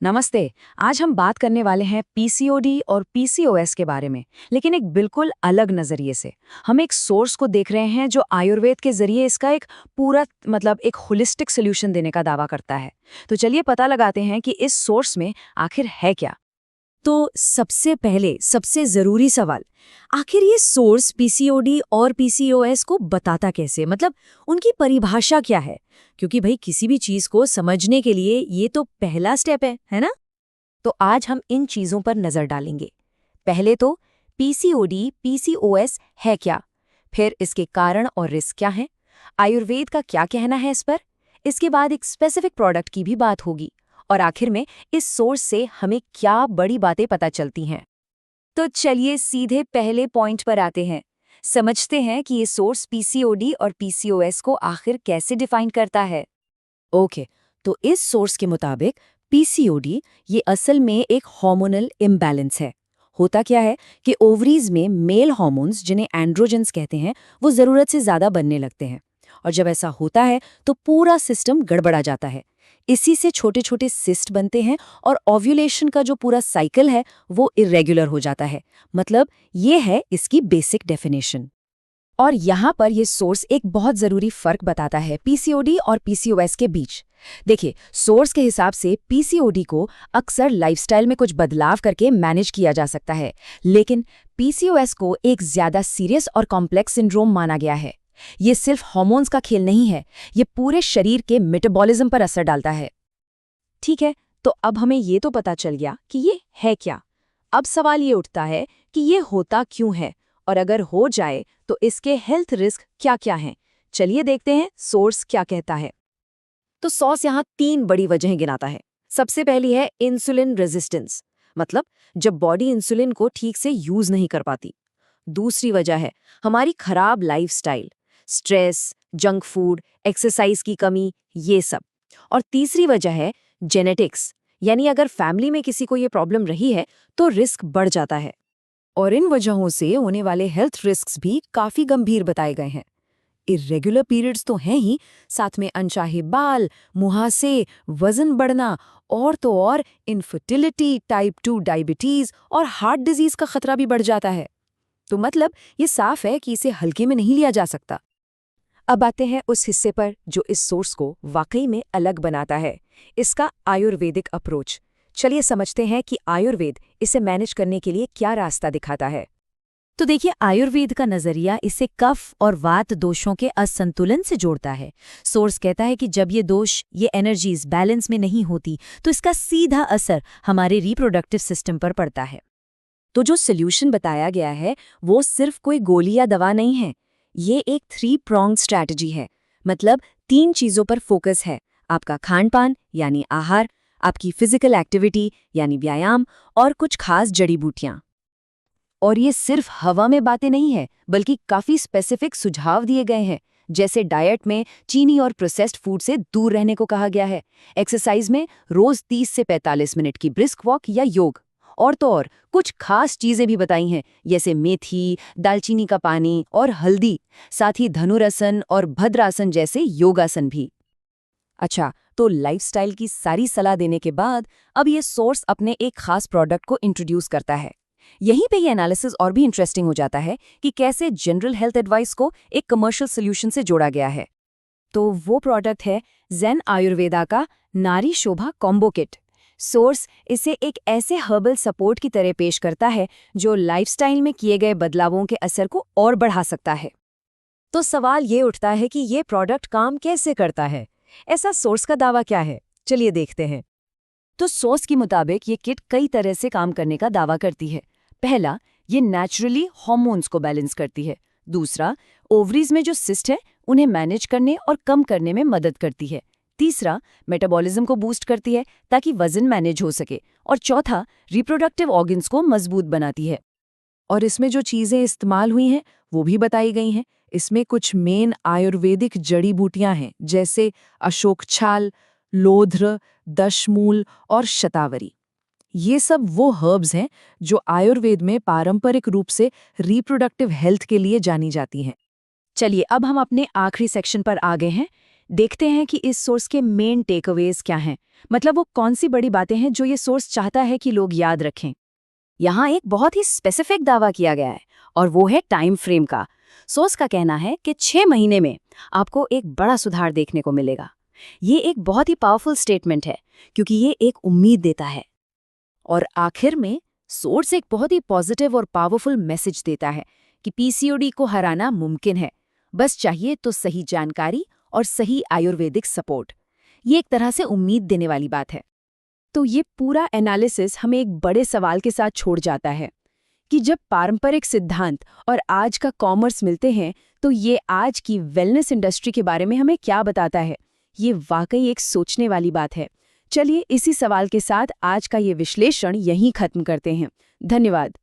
नमस्ते। आज हम बात करने वाले हैं पीसीओडी और पीसीओएस के बारे में, लेकिन एक बिल्कुल अलग नजरिए से। हम एक सोर्स को देख रहे हैं जो आयुर्वेद के जरिए इसका एक पूरा एक होलिस्टिक सोल्यूशन देने का दावा करता है। तो चलिए पता लगाते हैं कि इस सोर्स में आखिर है क्या। तो सबसे पहले सबसे जरूरी सवाल, आखिर ये सोर्स पीसीओडी और पीसीओएस को बताता कैसे? मतलब उनकी परिभाषा क्या है? क्योंकि भाई किसी भी चीज को समझने के लिए ये तो पहला स्टेप है ना? तो आज हम इन चीजों पर नजर डालेंगे। पहले तो पीसीओडी पीसीओएस है क्या, फिर इसके कारण और रिस्क क्या हैं, आयुर्वेद का क्या कहना है इस पर, इसके बाद एक स्पेसिफिक प्रोडक्ट की भी बात होगी, और आखिर में इस सोर्स से हमें क्या बड़ी बातें पता चलती हैं। तो चलिए सीधे पहले पॉइंट पर आते हैं। समझते हैं कि ये सोर्स पीसीओडी और पीसीओएस को आखिर कैसे डिफाइन करता है। ओके, तो इस सोर्स के मुताबिक पीसीओडी ये असल में एक हार्मोनल इम्बैलेंस है। होता क्या है कि ओवरीज में मेल हार्मोन्स, जिन्हें एंड्रोजेंस कहते हैं, वो ज़रूरत से ज़्यादा बनने लगते हैं। और जब ऐसा होता है तो पूरा सिस्टम गड़बड़ा जाता है। इसी से छोटे छोटे सिस्ट बनते हैं और ओव्यूलेशन का जो पूरा साइकिल है वो इरेगुलर हो जाता है। मतलब ये है इसकी बेसिक डेफिनेशन। और यहाँ पर ये सोर्स एक बहुत ज़रूरी फ़र्क बताता है पीसीओडी और पीसीओएस के बीच। देखिए, सोर्स के हिसाब से पीसीओडी को अक्सर लाइफस्टाइल में कुछ बदलाव करके मैनेज किया जा सकता है, लेकिन पीसीओएस को एक ज़्यादा सीरियस और कॉम्प्लेक्स सिंड्रोम माना गया है। ये सिर्फ हार्मोन्स का खेल नहीं है, ये पूरे शरीर के मेटाबॉलिज्म पर असर डालता है। ठीक है, तो अब हमें ये तो पता चल गया कि ये है क्या। अब सवाल ये उठता है कि ये होता क्यों है, और अगर हो जाए तो इसके हेल्थ रिस्क क्या-क्या हैं। चलिए देखते हैं सोर्स क्या कहता है। तो सोर्स यहाँ 3 बड़ी वजहें गिनाता है। सबसे पहली है इंसुलिन रेजिस्टेंस, मतलब जब बॉडी इंसुलिन को ठीक से यूज नहीं कर पाती। दूसरी वजह है हमारी खराब lifestyle, stress, junk food, exercise की कमी, ये सब। और तीसरी वजह है जेनेटिक्स, यानी अगर फैमिली में किसी को ये प्रॉब्लम रही है तो रिस्क बढ़ जाता है। और इन वजहों से होने वाले हेल्थ रिस्क्स भी काफी गंभीर बताए गए हैं। इरेगुलर पीरियड्स तो हैं ही, साथ में अनचाहे बाल, मुहासे, वजन बढ़ना, और तो और इनफर्टिलिटी, टाइप 2 डायबिटीज और हार्ट डिजीज का खतरा भी बढ़ जाता है। तो मतलब ये साफ है कि इसे हल्के में नहीं लिया जा सकता। अब आते हैं उस हिस्से पर जो इस सोर्स को वाकई में अलग बनाता है, इसका आयुर्वेदिक अप्रोच। चलिए समझते हैं कि आयुर्वेद इसे मैनेज करने के लिए क्या रास्ता दिखाता है। तो देखिए, आयुर्वेद का नजरिया इसे कफ और वात दोषों के असंतुलन से जोड़ता है। सोर्स कहता है कि जब ये दोष, ये एनर्जीज बैलेंस में नहीं होती तो इसका सीधा असर हमारे रिप्रोडक्टिव सिस्टम पर पड़ता है। तो जो सोल्यूशन बताया गया है वो सिर्फ कोई गोली या दवा नहीं है, ये एक 3 pronged स्ट्रैटेजी है। मतलब 3 चीजों पर फोकस है, आपका खान पान यानी आहार, आपकी फिजिकल एक्टिविटी यानी व्यायाम, और कुछ खास जड़ी बूटियां। और ये सिर्फ हवा में बातें नहीं है, बल्कि काफी स्पेसिफिक सुझाव दिए गए हैं। जैसे डाइट में चीनी और प्रोसेस्ड फूड से दूर रहने को कहा गया है, एक्सरसाइज में रोज 30 से 45 मिनट की ब्रिस्क वॉक या योग, और तो और कुछ खास चीजें भी बताई हैं, जैसे मेथी, दालचीनी का पानी और हल्दी, साथ ही धनुरासन और भद्रासन जैसे योगासन भी। अच्छा, तो लाइफस्टाइल की सारी सलाह देने के बाद अब ये सोर्स अपने एक खास प्रोडक्ट को इंट्रोड्यूस करता है। यहीं पे ये एनालिसिस और भी इंटरेस्टिंग हो जाता है कि कैसे जनरल हेल्थ एडवाइस को एक कमर्शियल सोल्यूशन से जोड़ा गया है। तो वो प्रोडक्ट है ज़ेन आयुर्वेदा का नारी शोभा कॉम्बो किट। सोर्स इसे एक ऐसे हर्बल सपोर्ट की तरह पेश करता है जो लाइफस्टाइल में किए गए बदलावों के असर को और बढ़ा सकता है। तो सवाल ये उठता है कि ये प्रोडक्ट काम कैसे करता है, ऐसा सोर्स का दावा क्या है। चलिए देखते हैं। तो सोर्स के मुताबिक ये किट कई तरह से काम करने का दावा करती है। पहला, ये नेचुरली हार्मोन्स को बैलेंस करती है। दूसरा, ओवरीज में जो सिस्ट है उन्हें मैनेज करने और कम करने में मदद करती है। तीसरा, मेटाबॉलिज्म को बूस्ट करती है ताकि वजन मैनेज हो सके। और चौथा, रिप्रोडक्टिव ऑर्गन्स को मजबूत बनाती है। और इसमें जो चीज़ें इस्तेमाल हुई हैं वो भी बताई गई हैं। इसमें कुछ मेन आयुर्वेदिक जड़ी बूटियां हैं, जैसे अशोक छाल, लोध्र, दशमूल और शतावरी। ये सब वो हर्ब्स हैं जो आयुर्वेद में पारंपरिक रूप से रिप्रोडक्टिव हेल्थ के लिए जानी जाती हैं। चलिए अब हम अपने आखिरी सेक्शन पर आ गए हैं। देखते हैं कि इस सोर्स के मेन टेकअवेज क्या हैं, मतलब वो कौन सी बड़ी बातें हैं जो ये सोर्स चाहता है कि लोग याद रखें। यहाँ एक बहुत ही स्पेसिफिक दावा किया गया है और वो है टाइम फ्रेम का। सोर्स का कहना है कि 6 महीने में आपको एक बड़ा सुधार देखने को मिलेगा। ये एक बहुत ही पावरफुल स्टेटमेंट है क्योंकि ये एक उम्मीद देता है। और आखिर में सोर्स एक बहुत ही पॉजिटिव और पावरफुल मैसेज देता है कि पीसीओडी को हराना मुमकिन है, बस चाहिए तो सही जानकारी और सही आयुर्वेदिक सपोर्ट। ये एक तरह से उम्मीद देने वाली बात है। तो ये पूरा एनालिसिस हमें एक बड़े सवाल के साथ छोड़ जाता है कि जब पारंपरिक सिद्धांत और आज का कॉमर्स मिलते हैं तो ये आज की वेलनेस इंडस्ट्री के बारे में हमें क्या बताता है। ये वाकई एक सोचने वाली बात है। चलिए इसी सवाल के साथ आज का ये विश्लेषण यहीं खत्म करते हैं। धन्यवाद।